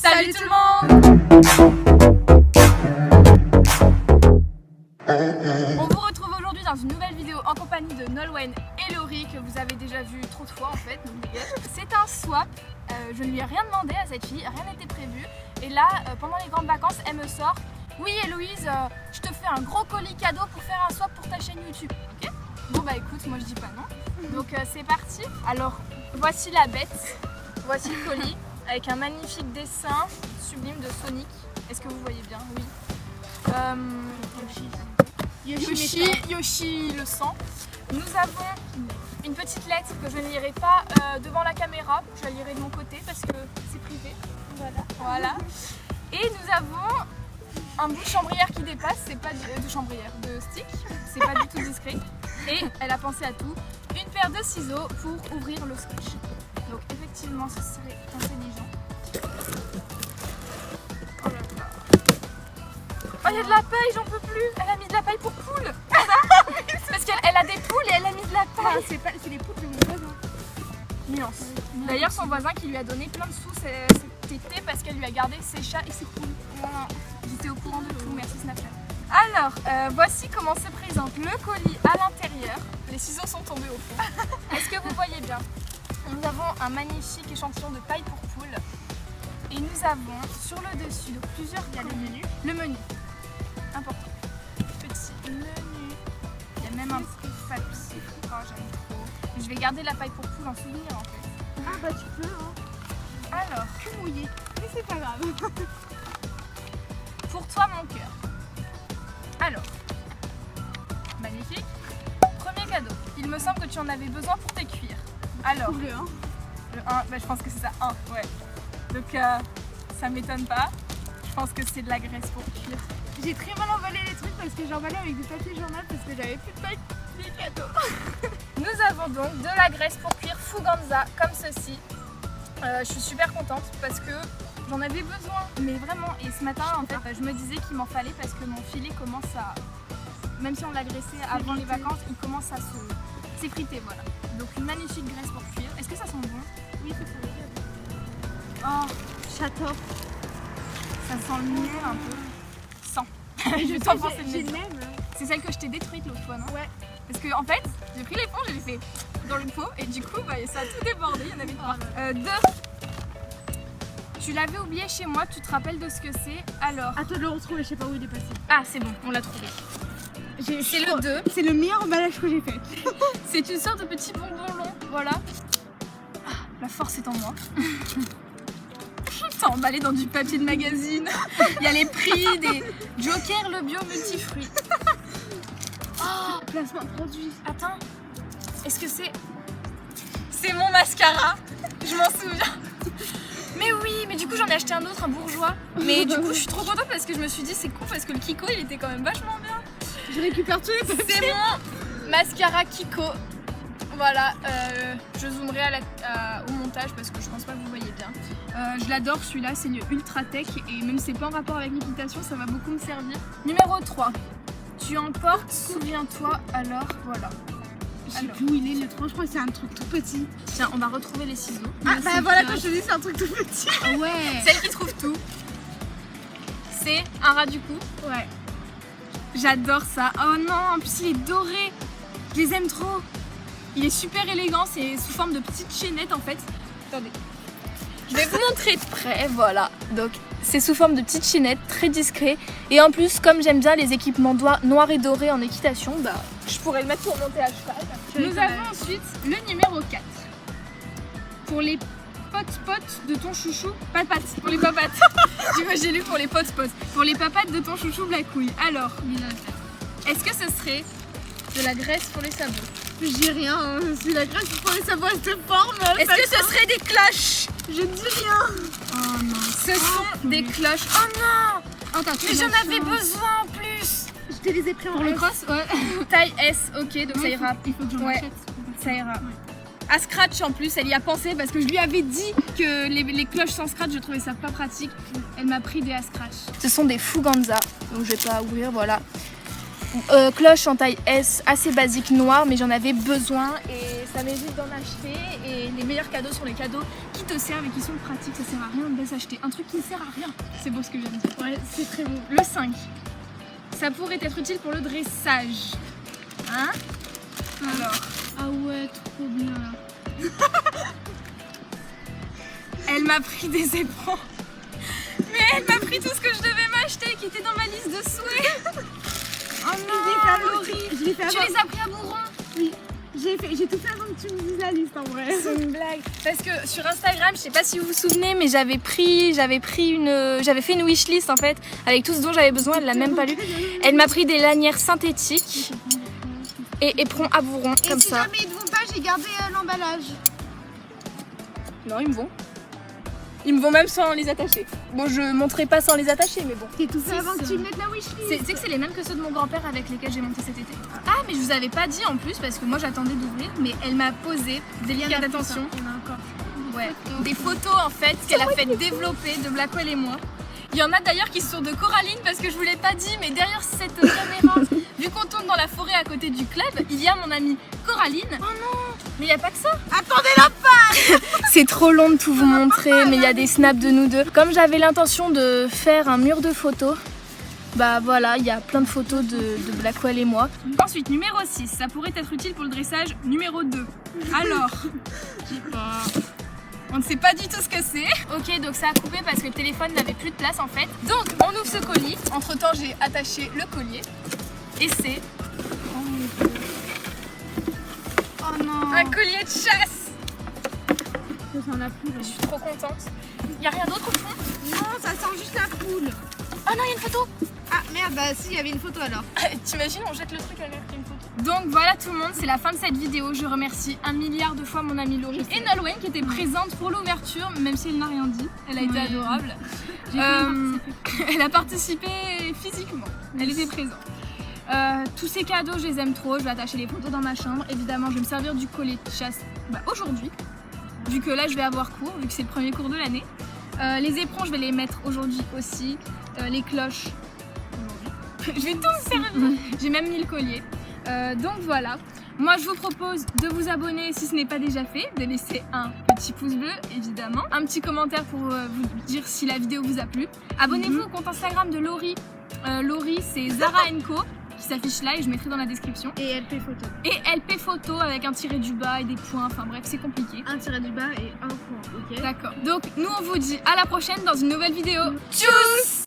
Salut tout le monde! On vous retrouve aujourd'hui dans une nouvelle vidéo en compagnie de Nolwenn et Laurie que vous avez déjà vu trop de fois en fait. C'est un swap, je ne lui ai rien demandé à cette fille, rien n'était prévu. Et là, pendant les grandes vacances, elle me sort: oui Héloïse, je te fais un gros colis cadeau pour faire un swap pour ta chaîne YouTube. Ok? Bon bah écoute, moi je dis pas non. Donc c'est parti. Alors voici la bête, voici le colis avec un magnifique dessin sublime de Sonic. Est-ce que vous voyez bien? Oui. Yoshi le sang. Nous avons une petite lettre que je ne lirai pas devant la caméra, je la lirai de mon côté parce que c'est privé. Voilà. Et nous avons un bout de chambrière qui dépasse, c'est pas de chambrière, de stick, c'est pas du tout discret. Et elle a pensé à tout. Une paire de ciseaux pour ouvrir le scotch. Donc effectivement ce serait intelligent. Oh là là. Oh, il y a de la paille, j'en peux plus. Elle a mis de la paille pour poules. Parce qu'elle a des poules et elle a mis de la paille. C'est les poules de mon voisin. Nuance. D'ailleurs son voisin qui lui a donné plein de sous cet été parce qu'elle lui a gardé ses chats et ses poules. Voilà. J'étais au courant de tout, merci Snapchat. Alors, voici comment se présente le colis à l'intérieur. Les ciseaux sont tombés au fond. Est-ce que vous voyez bien? Nous avons un magnifique échantillon de paille pour poule. Et nous avons sur le dessus donc plusieurs. Il y a le menu. Le menu. Important. Petit menu. Il y a même un petit papier. Oh, j'aime trop. Je vais garder la paille pour poule en souvenir en fait. Ah bah tu peux hein. Alors, Tout mouillé. Mais c'est pas grave. pour toi mon cœur. Alors, magnifique. Premier cadeau. Il me semble que tu en avais besoin pour tes cuirs. Alors, Le 1. le 1, bah, je pense que c'est ça, 1, ouais. Donc ça m'étonne pas. Je pense que c'est de la graisse pour cuire. J'ai très mal emballé les trucs parce que j'ai emballé avec du papier journal parce que j'avais plus de paille. Les cadeaux. Nous avons donc de la graisse pour cuire Fuganza comme ceci. Je suis super contente parce que j'en avais besoin, mais vraiment. Et ce matin, en fait, je me disais qu'il m'en fallait parce que mon filet commence à, même si on l'a graissé avant les vacances, il commence à s'effriter, voilà. Donc une magnifique graisse pour cuire. Est-ce que ça sent bon? Oui, c'est pour les cadeaux. Oh, Château. ça sent le miel un peu. Sans. Je t'en penser j'ai mieux. même. C'est celle que je t'ai détruite l'autre fois, non? Ouais. Parce que en fait, j'ai pris l'éponge et j'ai fait dans le pot et du coup, bah, ça a tout débordé. Il y en avait trois. Deux. Tu l'avais oublié chez moi. Tu te rappelles de ce que c'est? Alors. À toi de le retrouver, je sais pas où il est passé. Ah, c'est bon, on l'a trouvé. C'est le 2. C'est le meilleur emballage que j'ai fait. C'est une sorte de petit bonbon long. Voilà. Ah, la force est en moi. T'as emballé dans du papier de magazine. Il y a les prix des Joker le bio multifruits. Oh, Placement produit. attends. Est-ce que c'est mon mascara? Je m'en souviens. Mais oui, mais du coup j'en ai acheté un autre, un bourgeois. Mais du coup je suis trop contente parce que je me suis dit c'est cool parce que le Kiko il était quand même vachement bien. Je récupère tous les papiers. C'est mon mascara Kiko. Voilà, je zoomerai au montage parce que je pense pas que vous voyez bien. Je l'adore celui-là, c'est le Ultra Tech et même si c'est pas en rapport avec l'équitation, ça va beaucoup me servir. Numéro 3. Tu emportes, souviens-toi, alors voilà. Je sais plus où il est le 3, je crois que c'est un truc tout petit. Tiens, on va retrouver les ciseaux. Ah bah voilà, quand je te dis c'est un truc tout petit. Ah ouais. Celle qui trouve tout. C'est un rat du cou. Ouais. J'adore ça. Oh non, en plus il est doré. Je les aime trop. Il est super élégant, c'est sous forme de petite chaînette en fait. Attendez. Je vais vous montrer de près, voilà. Donc c'est sous forme de petite chaînette, très discret. Et en plus, comme j'aime bien les équipements noirs et dorés en équitation, bah je pourrais le mettre pour monter à cheval. Nous avons ensuite le numéro 4. Pour les potes de ton chouchou, papates, pour les papates. Tu vois, j'ai lu pour les potes. Pour les papates de ton chouchou Blacouille. Alors, est-ce que ce serait de la graisse pour les sabots? J'ai rien, hein. C'est la graisse pour les savoir cette forme. Est-ce que ce serait des cloches? Je ne dis rien. Oh non, ce sont des cloches. Oh non! Mais j'en avais besoin en plus. Je te les ai pris en Pour le S. cross, ouais. Taille S, ok, donc ça ira. Il faut que j'en Ouais. achète. Ça ira. À scratch en plus, elle y a pensé parce que je lui avais dit que les cloches sans scratch, je trouvais ça pas pratique. Elle m'a pris des à scratch. Ce sont des Fuganza, donc je vais pas ouvrir, voilà. cloche en taille S, assez basique, noire, mais j'en avais besoin et ça m'évite d'en acheter. Et les meilleurs cadeaux sont les cadeaux qui te servent et qui sont pratiques. Ça sert à rien de les acheter. Un truc qui ne sert à rien. C'est beau ce que je viens de dire. Ouais, c'est très beau. Le 5. Ça pourrait être utile pour le dressage. Hein? Alors. Ah ouais, trop bien. Elle m'a pris des éperons. Mais elle m'a pris tout ce que je devais m'acheter qui était dans ma liste de souhaits. Oh non, Laurie. Je l'ai fait Tu avant. les as pris à Bourron? Oui. J'ai tout fait avant que tu me dises la liste en vrai. C'est une blague. Parce que sur Instagram, je sais pas si vous vous souvenez, mais j'avais fait une wishlist en fait avec tout ce dont j'avais besoin. Elle l'a même pas lu. Elle m'a pris des lanières synthétiques et éperons à Bourron Et comme si ça. jamais ils ne vont pas, j'ai gardé l'emballage. Non, ils me vont. Ils me vont même sans les attacher. Bon, je montrerai pas sans les attacher, mais bon. T'es tout fait C'est avant que ça. tu me mettes la wishlist. Tu sais que c'est les mêmes que ceux de mon grand-père avec lesquels j'ai monté cet été. Ah, mais je vous avais pas dit en plus parce que moi j'attendais d'ouvrir, mais elle m'a posé des liens d'attention. Il y en a encore. Ouais, des photos en fait qu'elle a fait développer de Blackwell et moi. Il y en a d'ailleurs qui sont de Coraline parce que je vous l'ai pas dit, mais derrière cette caméra, vu qu'on tourne dans la forêt à côté du club, il y a mon amie Coraline. Oh non, mais il n'y a pas que ça. Attendez la page. C'est trop long de tout vous montrer, mais il y a des snaps de nous deux. Comme j'avais l'intention de faire un mur de photos, bah voilà, il y a plein de photos de Blackwell et moi. Ensuite, numéro 6, ça pourrait être utile pour le dressage. Numéro 2, alors, je sais pas. On ne sait pas du tout ce que c'est. Ok, donc ça a coupé parce que le téléphone n'avait plus de place en fait. Donc on ouvre ce colis. Entre temps, j'ai attaché le collier. Et c'est Oh non. un collier de chasse. Ça sent la poule. Je suis trop contente. Il n'y a rien d'autre au fond? Non, ça sent juste la poule. Ah non, il y a une photo. Ah merde, bah si, il y avait une photo alors. T'imagines, on jette le truc avec une photo. Donc voilà tout le monde, c'est la fin de cette vidéo. Je remercie 1 milliard de fois mon amie Laurie et Nolwenn qui était présente pour l'ouverture, même si elle n'a rien dit. Elle a été adorable. Elle a participé physiquement. Elle était présente. Tous ces cadeaux, je les aime trop. Je vais attacher les photos dans ma chambre. Évidemment, je vais me servir du collier de chasse aujourd'hui, vu que là je vais avoir cours, vu que c'est le premier cours de l'année. Les éperons, je vais les mettre aujourd'hui aussi. Les cloches, je vais tout me servir. J'ai même mis le collier. Donc voilà. Moi, je vous propose de vous abonner si ce n'est pas déjà fait, de laisser un petit pouce bleu, évidemment. Un petit commentaire pour vous dire si la vidéo vous a plu. Abonnez-vous au compte Instagram de Laurie. Laurie, c'est Zara & Co, qui s'affiche là et je mettrai dans la description. Et LP photo. Et LP photo avec un tiré du bas et des points. Enfin bref, c'est compliqué. Un tiré du bas et un point, ok. D'accord. Donc, nous, on vous dit à la prochaine dans une nouvelle vidéo. Tchuss!